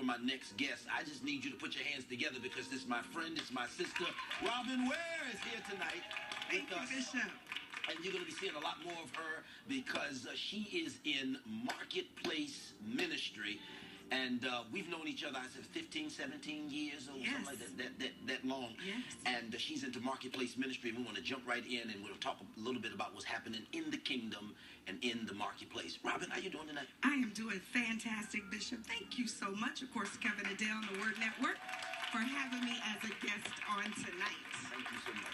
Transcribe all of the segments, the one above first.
for my next guest. I just need you to put your hands together because this is my friend, it's my sister. Robin Ware is here tonight. Thank you, Bishop. And you're going to be seeing a lot more of her because she is in Marketplace Ministry. And we've known each other, I said, 15, 17 years or something like that long. Yes. And she's into Marketplace Ministry. We want to jump right in and we'll talk a little bit about what's happening in the kingdom and in the marketplace. Robin, how you doing tonight? I am doing fantastic, Bishop. Thank you so much, of course, Kevin Adele and the Word Network, for having me as a guest on tonight. Thank you so much.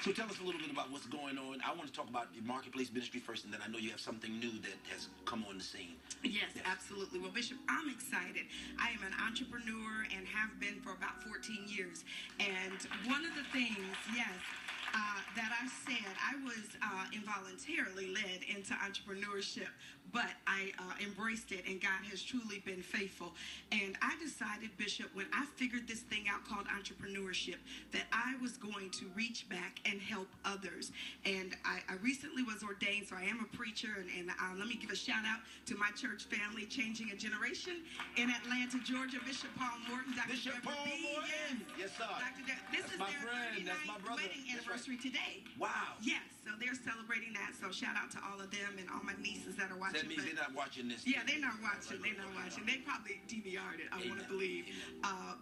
So tell us a little bit about what's going on. I want to talk about the Marketplace Ministry first, and then I know you have something new that has come on the scene. Yes, absolutely. Well, Bishop, I'm excited. I am an entrepreneur and have been for about 14 years. And one of the things, that I said, I was involuntarily led into entrepreneurship, but I embraced it, and God has truly been faithful. And I decided, Bishop, when I figured this thing out called entrepreneurship, that I was going to reach back and help others. And I recently was ordained, so I am a preacher, and let me give a shout out to my church family, Changing a Generation in Atlanta, Georgia. Bishop Paul Morton, Dr. Bishop Paul Morton. Yes, sir. This is their 39th wedding anniversary today. Wow. Yes, so they're celebrating that. So shout out to all of them and all my nieces that are watching. That means they're not watching this. Yeah, they're not watching. They're not watching. They probably DVR'd it, I want to believe.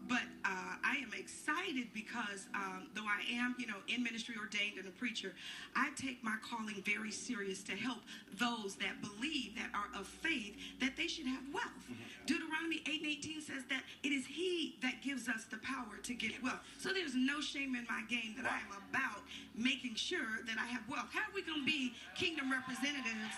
But I am excited because though I am, in ministry ordained and a preacher, I take my calling very serious to help those that believe, that are of faith, that they should have wealth. Deuteronomy 8:18 says that it is He that gives us the power to get wealth. So there's no shame in my game that I am about making sure that I have wealth. How are we going to be kingdom representatives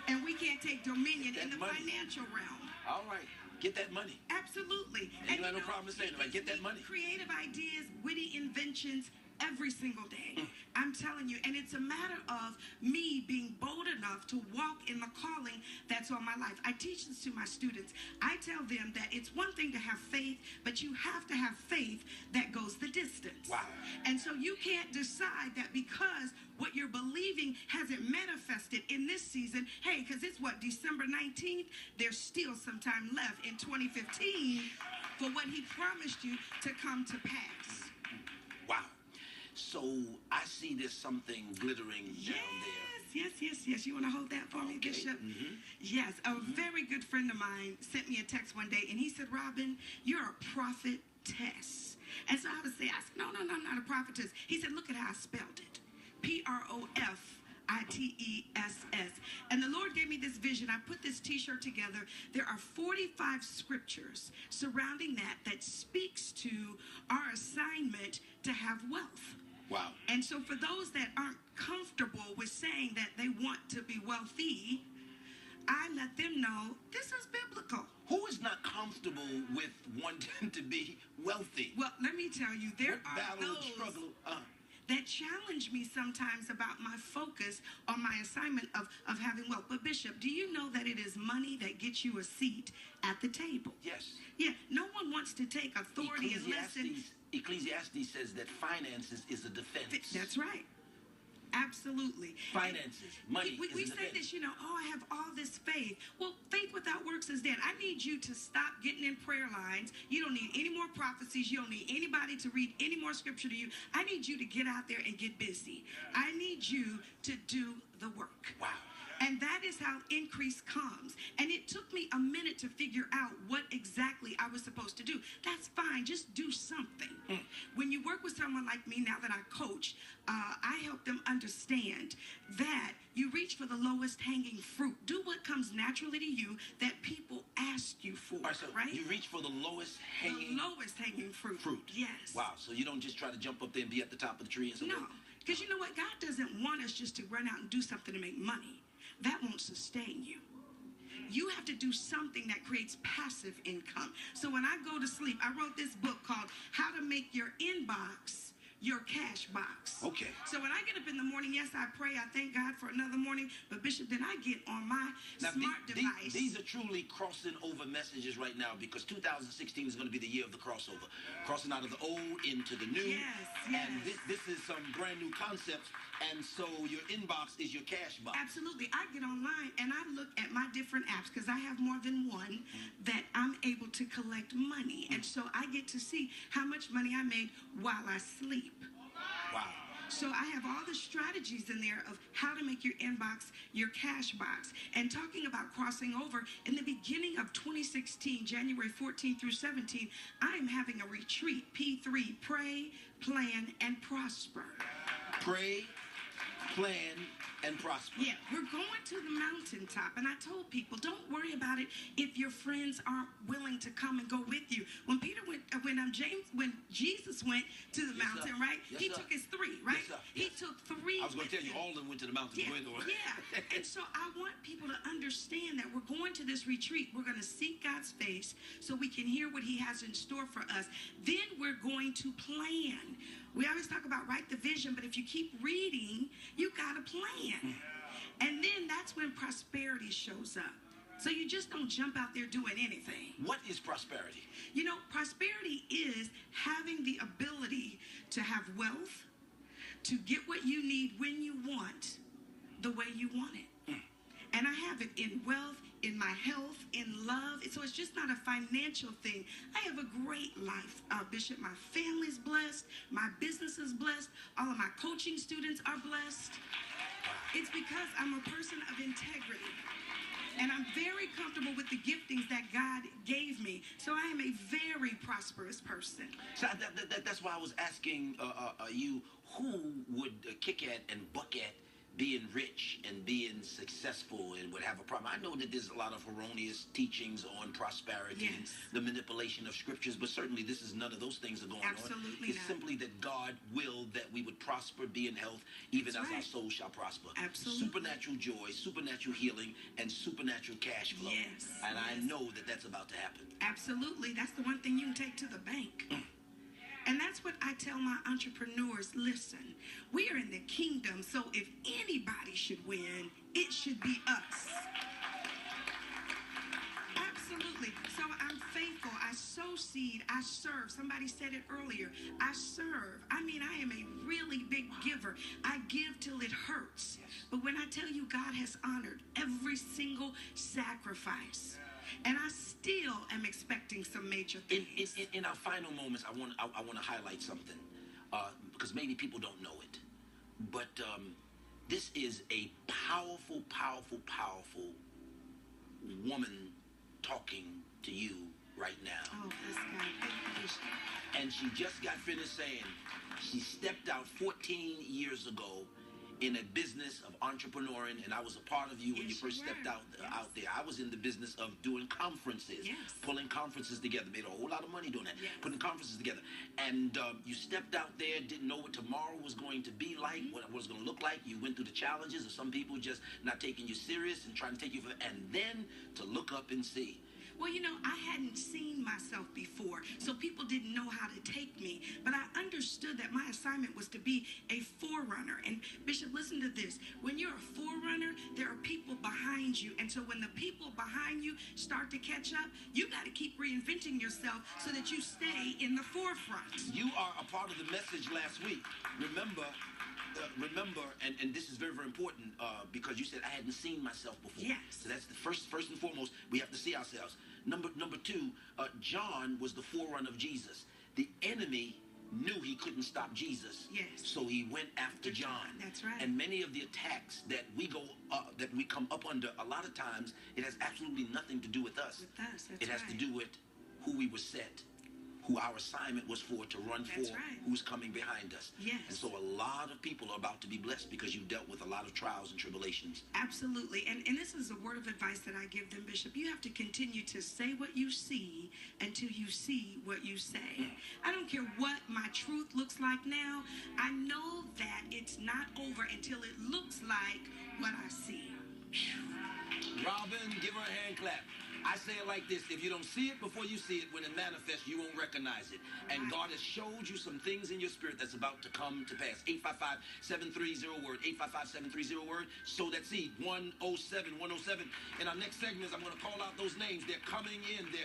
and we can't take dominion in the financial realm? All right. Get that money. Absolutely. And you have no problem saying it. Get that money. Creative ideas, witty inventions, every single day. I'm telling you. And it's a matter of me being bold enough to walk in the calling that's on my life. I teach this to my students. I tell them that it's one thing to have faith, but you have to have faith that goes the distance. Wow. And so you can't decide that because what you're believing hasn't manifested in this season, hey, because it's December 19th, there's still some time left in 2015 for what He promised you to come to pass. Wow. So I see there's something glittering down there. Yes. You want to hold that for me, Bishop? Yes. A very good friend of mine sent me a text one day, and he said, Robin, you're a prophetess. And so I would say, no, I'm not a prophetess. He said, look at how I spelled it. Propitess. And the Lord gave me this vision. I put this t-shirt together. There are 45 scriptures surrounding that speaks to our assignment to have wealth. Wow. And so for those that aren't comfortable with saying that they want to be wealthy, I let them know this is biblical. Who is not comfortable with wanting to be wealthy? Well, let me tell you, there are those struggle, that challenge me sometimes about my focus on my assignment of having wealth. But Bishop, do you know that it is money that gets you a seat at the table? Yes. Yeah, no one wants to take authority unless Ecclesiastes says that finances is a defense. That's right. Absolutely. Finances, money we say this, I have all this faith. Well, faith without works is dead. I need you to stop getting in prayer lines. You don't need any more prophecies. You don't need anybody to read any more scripture to you. I need you to get out there and get busy. I need you to do the work. Wow. And that is how increase comes. And it took me a minute to figure out what exactly I was supposed to do. That's fine. Just do something. When you work with someone like me, now that I coach, I help them understand that you reach for the lowest hanging fruit. Do what comes naturally to you that people ask you for, right? You reach for the lowest hanging fruit. Yes. Wow. So you don't just try to jump up there and be at the top of the tree and something. No. Because you know what? God doesn't want us just to run out and do something to make money. That won't sustain you. You have to do something that creates passive income. So when I go to sleep, I wrote this book called How to Make Your Inbox your cash box. Okay. So when I get up in the morning, yes, I pray. I thank God for another morning. But Bishop, then I get on my smart device. These are truly crossing over messages right now, because 2016 is going to be the year of the crossover. Crossing out of the old into the new. Yes, yes. And this is some brand new concepts. And so your inbox is your cash box. Absolutely. I get online and I look at my different apps, because I have more than one, that I'm able to collect money. And so I get to see how much money I made while I sleep. Wow. So I have all the strategies in there of how to make your inbox your cash box. And talking about crossing over, in the beginning of 2016, January 14 through 17, I am having a retreat, P3, Pray, Plan, and Prosper. Pray, plan, and prosper. Yeah, we're going to the mountaintop, and I told people, don't worry about it if your friends aren't willing to come and go with you. When Jesus went to the mountain, sir. right? Yes, he sir. took his three, right? Yes, sir. He Yes. took three. I was going to with tell you, him. all of them went to the mountain. Yeah, Go ahead, yeah. And so I want people to understand that we're going to this retreat. We're going to seek God's face so we can hear what he has in store for us. Then we're going to plan. We always talk about write the vision, but if you keep reading, you got to plan. And then that's when prosperity shows up. So you just don't jump out there doing anything. What is prosperity? You know, prosperity is having the ability to have wealth, to get what you need when you want, the way you want it. And I have it in wealth, in my health, in love. So it's just not a financial thing. I have a great life, Bishop. My family's blessed. My business is blessed. All of my coaching students are blessed. It's because I'm a person of integrity. And I'm very comfortable with the giftings that God gave me. So I am a very prosperous person. So that's why I was asking you, who would kick at and buck at being rich and being successful and would have a problem? I know that there's a lot of erroneous teachings on prosperity and the manipulation of scriptures, but certainly this is none of those things are going on. Absolutely It's not. simply that God willed that we would prosper, be in health, even That's as our right. soul shall prosper. Absolutely. Supernatural joy, supernatural healing, and supernatural cash flow. Yes, And I yes. know that that's about to happen. Absolutely. That's the one thing you can take to the bank. And that's what I tell my entrepreneurs. Listen, we are in the kingdom, so if anybody should win, it should be us. Absolutely. So I'm faithful. I sow seed. I serve. Somebody said it earlier. I serve. I mean, I am a really big giver. I give till it hurts. But when I tell you God has honored every single sacrifice, and I still am expecting some major things. In our final moments, I want to highlight something, because maybe people don't know it. But this is a powerful, powerful, powerful woman talking to you right now. Oh, this guy. Thank you, Bishop. And she just got finished saying she stepped out 14 years ago in a business of entrepreneuring, and I was a part of you when you Yes, first you stepped were. out there. I was in the business of doing conferences, Yes. pulling conferences together, made a whole lot of money doing that, Yes. putting conferences together. And you stepped out there, didn't know what tomorrow was going to be like, what it was going to look like. You went through the challenges of some people just not taking you serious and trying to take you for, and then to look up and see. Well, you know, I hadn't seen myself before, so people didn't know how to take me. But I understood that my assignment was to be a forerunner. And Bishop, listen to this. When you're a forerunner, there are people behind you. And so when the people behind you start to catch up, you got to keep reinventing yourself so that you stay in the forefront. You are a part of the message last week. Remember, and this is very, very important, because you said I hadn't seen myself before. Yes. So that's the first and foremost. We have to see ourselves. Number two, John was the forerunner of Jesus. The enemy knew he couldn't stop Jesus. Yes. So he went after John. That's right. And many of the attacks that we come up under, a lot of times, it has absolutely nothing to do with us. With us, that's It has right. to do with who we were set, who our assignment was for, to run That's for, right. who's coming behind us. Yes. And so a lot of people are about to be blessed because you dealt with a lot of trials and tribulations. Absolutely. And this is a word of advice that I give them, Bishop. You have to continue to say what you see until you see what you say. I don't care what my truth looks like now. I know that it's not over until it looks like what I see. Robin, give her a hand clap. I say it like this: if you don't see it before you see it, when it manifests, you won't recognize it. And God has showed you some things in your spirit that's about to come to pass. 855-730-WORD. 855-730-WORD. Sow that seed. 107. In our next segment, I'm going to call out those names. They're coming in. They're